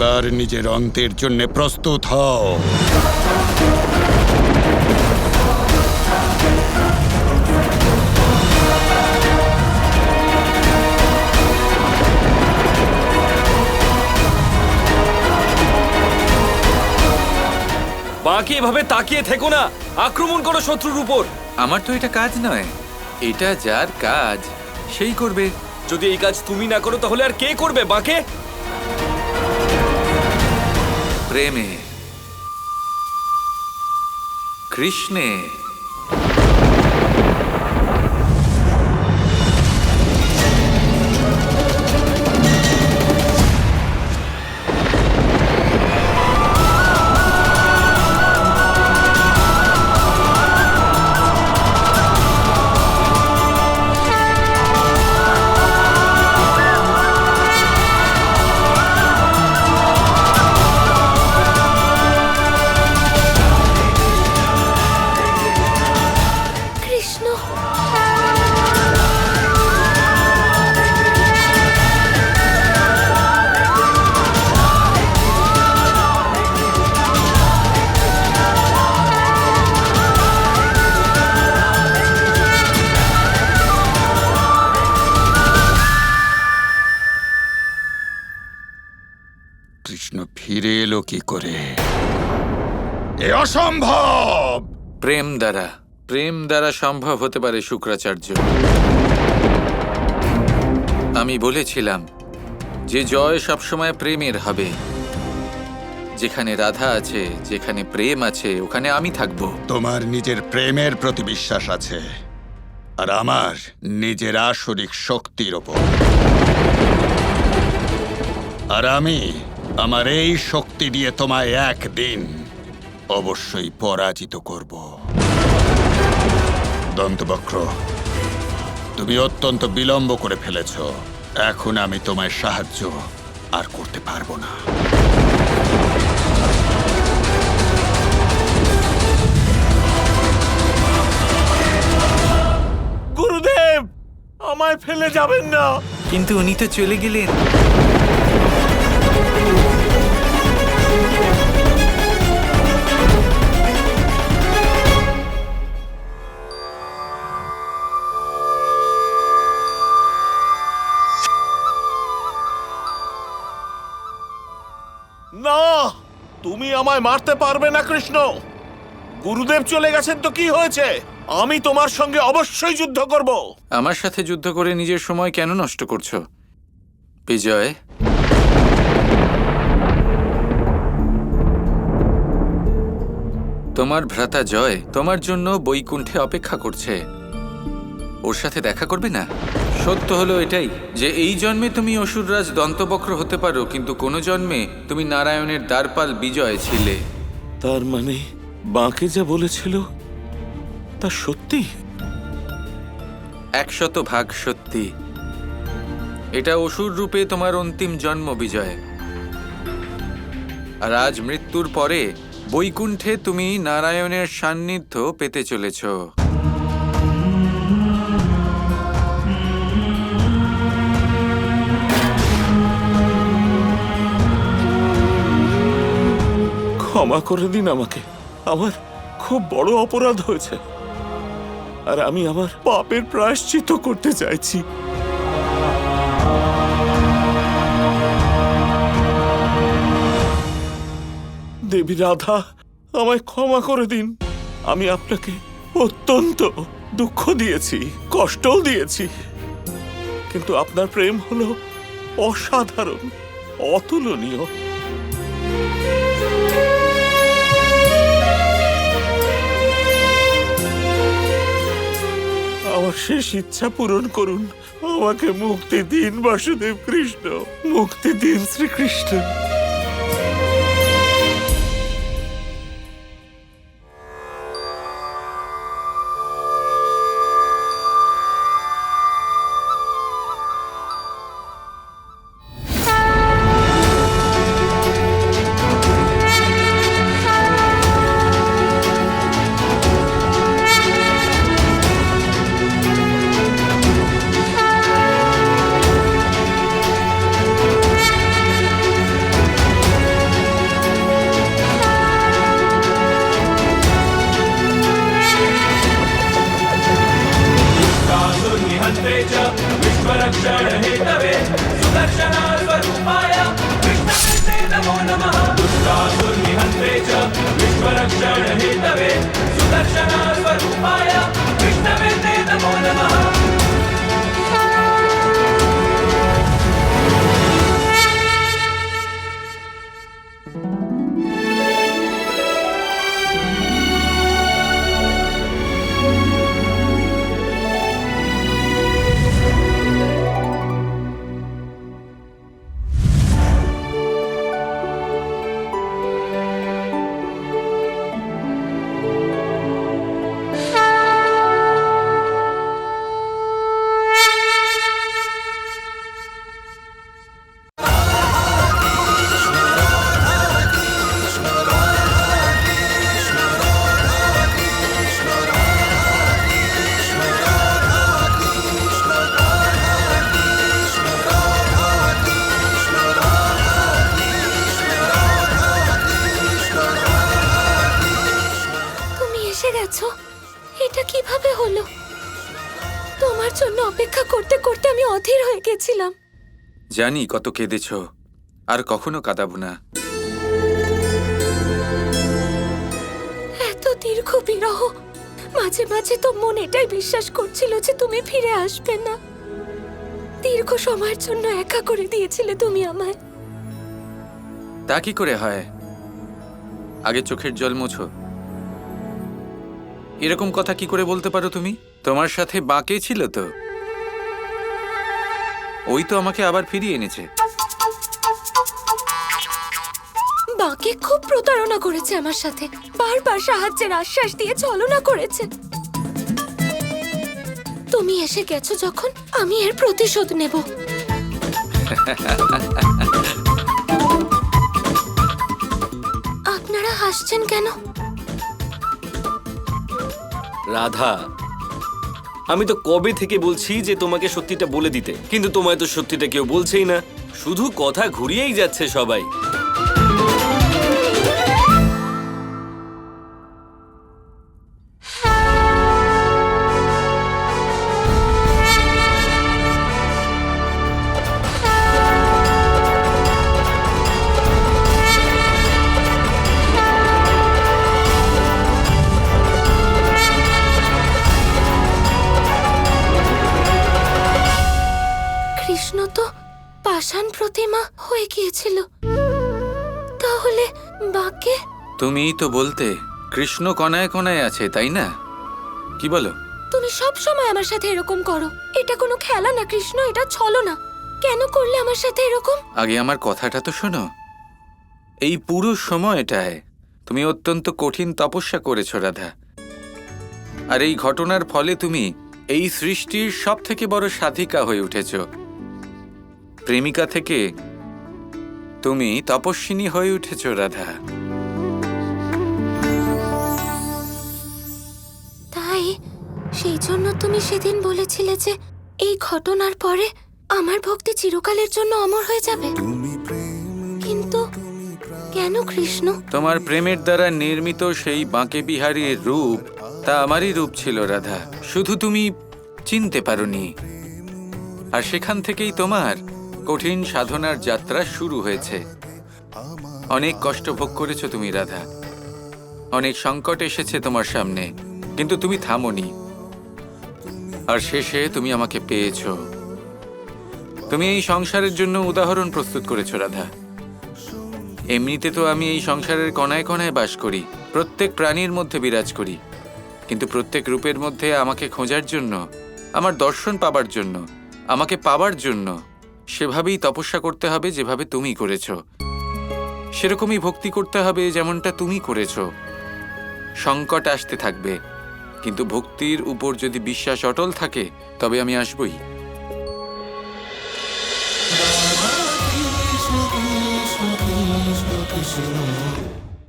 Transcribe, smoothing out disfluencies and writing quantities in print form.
এবার নিজের অন্তের জন্য প্রস্তুত হও। বাকি এভাবে তাকিয়ে থেকো না, আক্রমণ করো শত্রুর উপর। আমার তো এটা কাজ নয়, এটা যার কাজ সেই করবে। যদি এই কাজ তুমি না করো তাহলে আর কে করবে বাকে? প্রেমে, কৃষ্ণে, কৃষ্ণ, কৃষ্ণ ফিরে এলো কি করে? এ অসম্ভব। প্রেম দ্বারা সম্ভব হতে পারে শুক্রাচার্য। আমি বলেছিলাম যে জয় সবসময় প্রেমের হবে। যেখানে রাধা আছে, যেখানে প্রেম আছে, ওখানে আমি থাকব। তোমার নিজের প্রেমের প্রতি বিশ্বাস আছে, আর আমার নিজের আসরিক শক্তির ওপর। আর আমি আমার এই শক্তি দিয়ে তোমায় একদিন অবশ্যই পরাজিত করব। দন্তবক্র, তুমি অত্যন্ত বিলম্ব করে ফেলেছ। এখন আমি তোমায় সাহায্য আর করতে পারবো না। গুরুদেব, আমায় ফেলে যাবেন না। কিন্তু উনি তো চলে গেলেন। না, তুমি আমায় মারতে পারবে না কৃষ্ণ। গুরুদেব চলে গেছেন তো কি হয়েছে? আমি তোমার সঙ্গে অবশ্যই যুদ্ধ করব। আমার সাথে যুদ্ধ করে নিজের সময় কেন নষ্ট করছো বিজয়? তোমার ভ্রাতা জয় তোমার জন্য বৈকুণ্ঠে অপেক্ষা করছে। ওর সাথে দেখা করবে না? সত্য হলো এটাই যে এই জন্মে তুমি অসুররাজ দন্তবক্র হতে পারো, কিন্তু কোনো জন্মে তুমি নারায়ণের দ্বারপাল বিজয় ছিলে। তার মানে বাঁকে যা বলেছিল তা সত্যি? 100% সত্যি। এটা অসুর রূপে তোমার অন্তিম জন্ম বিজয়। আর আজ মৃত্যুর পরে বৈকুণ্ঠে তুমি নারায়ণের সান্নিধ্য পেতে চলেছ। ক্ষমা করে দিন আমাকে। আমার খুব বড় অপরাধ হয়েছে, আর আমি আমার পাপের প্রায়শ্চিত্ত করতে চাইছি। দেবী রাধা, আমায় ক্ষমা করে দিন। আমি আপনাকে অত্যন্ত দুঃখ দিয়েছি, কষ্টও দিয়েছি, কিন্তু আপনার প্রেম হলো অসাধারণ, অতুলনীয়। আমার শেষ ইচ্ছা পূরণ করুন। আমাকে মুক্তি দিন বাসুদেব কৃষ্ণ, মুক্তি দিন শ্রীকৃষ্ণ। তুমি এসে গেছো, এটা কিভাবে হলো? তোমার জন্য অপেক্ষা করতে করতে আমি অধীর হয়ে গেছিলাম। জানি কত কেঁদেছ, আর কখনো কাঁদাবো না। এত দীর্ঘ বিরহ, মাঝে মাঝে তো মন এটাই বিশ্বাস করছিল যে তুমি ফিরে আসবে না। দীর্ঘ সময়ের জন্য একা করে দিয়েছিলে তুমি আমায়। তা কি করে হয়? আগে চোখের জল মোছো। এরকম কথা কি করে বলতে পারো তুমি? তোমার সাথে বাঁকে ছিল তো, ওই তো আমাকে আবার ফিরিয়ে এনেছে। বাঁকে খুব প্রতারণা করেছে আমার সাথে, বারবার সাহায্যের আশ্বাস দিয়ে ছলনা করেছে। তুমি এসে গেছো যখন, আমি এর প্রতিশোধ নেব। আপনারা হাসছেন কেন? রাধা, আমি তো কবে থেকে বলছি যে তোমাকে সত্যিটা বলে দিতে, কিন্তু তোমায় তো সত্যিটা কেউ বলছেই না, শুধু কথা ঘুরিয়েই যাচ্ছে সবাই। কৃষ্ণ তো পাষাণ প্রতিমা হয়ে গিয়েছিল, তাহলে বাঁকে? তুমিই তো বলতে কৃষ্ণ কণায় কণায় আছে, তাই না? কি বলো? তুমি সব সময় আমার সাথে এরকম করো। এটা কোনো খেলা না কৃষ্ণ, এটা ছলনা। কেন করলে আমার সাথে এরকম? আগে আমার কথাটা তো শোনো। এই পুরো সময়টায় তুমি অত্যন্ত কঠিন তপস্যা করেছো রাধা, আর এই ঘটনার ফলে তুমি এই সৃষ্টির সব থেকে বড় সাধিকা হয়ে উঠেছো। প্রেমিকা থেকে তুমি তপস্বিনী হয়ে উঠেছো রাধা। তাই সেই জন্য তুমি সেদিন বলেছিলে যে এই ঘটনার পরে আমার ভক্তি চিরকালের জন্য অমর হয়ে যাবে। কিন্তু কেন কৃষ্ণ? তোমার প্রেমের দ্বারা নির্মিত সেই বাঁকে বিহারীর রূপ, তা আমারই রূপ ছিল রাধা, শুধু তুমি চিনতে পারোনি। আর সেখান থেকেই তোমার কঠিন সাধনার যাত্রা শুরু হয়েছে। অনেক কষ্ট ভোগ করেছো তুমি রাধা, অনেক সংকট এসেছে তোমার সামনে, কিন্তু তুমি থামোনি। আর শেষে তুমি আমাকে পেয়েছো। তুমি এই সংসারের জন্য উদাহরণ প্রস্তুত করেছো রাধা। এমনিতে তো আমি এই সংসারের কণায় কণায় বাস করি, প্রত্যেক প্রাণীর মধ্যে বিরাজ করি, কিন্তু প্রত্যেক রূপের মধ্যে আমাকে খোঁজার জন্য, আমার দর্শন পাবার জন্য, আমাকে পাবার জন্য সেভাবেই তপস্যা করতে হবে যেভাবে তুমি করেছো। সেরকমই ভক্তি করতে হবে যেমনটা তুমি করেছো। সংকট আসতে থাকবে, কিন্তু ভক্তির উপর যদি বিশ্বাস অটল থাকে তবে আমি আসবই। Krishna